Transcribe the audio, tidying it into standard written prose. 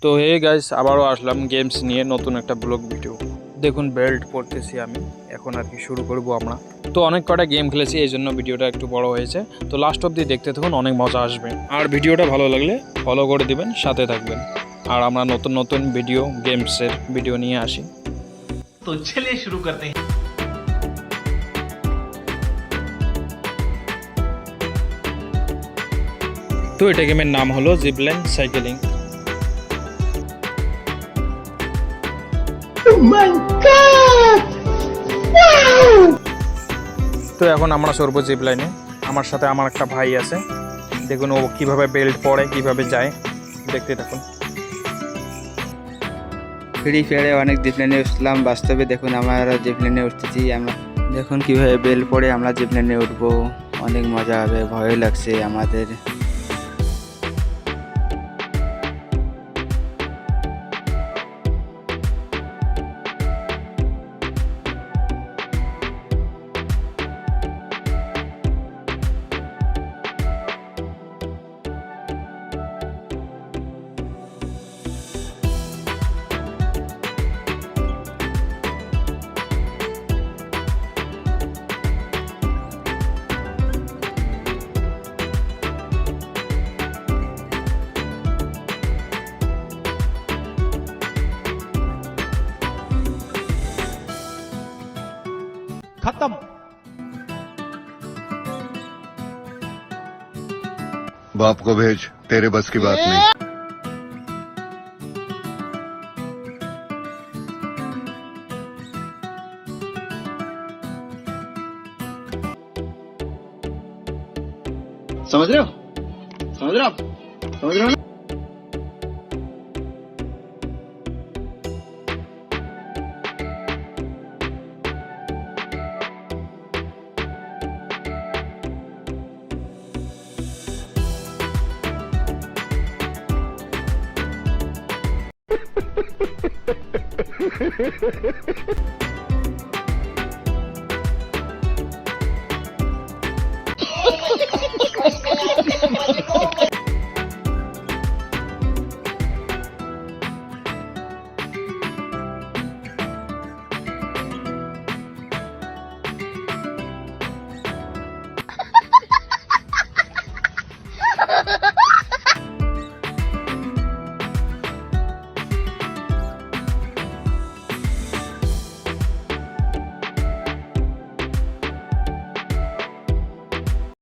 তো hey guys, আবারও আসলাম games নিয়ে নতুন একটা ব্লগ ভিডিও। দেখুন বেল্ট পরতেছি আমি, এখন আর কি শুরু করব আমরা। তো অনেক কটা গেম খেলেছি, এই জন্য ভিডিওটা একটু বড় হয়েছে। তো লাস্ট অবধি দেখতে থাকুন, অনেক মজা আসবে। আর ভিডিওটা ভালো লাগলে ফলো করে দিবেন, সাথে থাকবেন। আর আমরা নতুন নতুন ভিডিও, গেমসের ভিডিও নিয়ে আসি। तो चलिए शुरू करते हैं। তো এটা গেমের নাম হলো জিপলাইন সাইকেলিং। তো এখন আমরা চড়বো জিপলাইনে। আমার সাথে আমার একটা ভাই আছে, দেখুন ও কিভাবে বেল্ট পরে, কিভাবে যায়, দেখতে থাকুন। ফ্রি ফায়ারে অনেক জিপলাইনে উঠলাম, বাস্তবে দেখুন আমরা জিপলাইনে উঠতেছি। আমরা দেখুন কিভাবে বেল পরে আমরা জিপলাইনে উঠবো, অনেক মজা হবে, ভয় লাগছে আমাদের। खत्म। बाप को भेज, तेरे बस की बात नहीं। समझ रहे हो, समझ रहे हो, समझ रहे हो ना?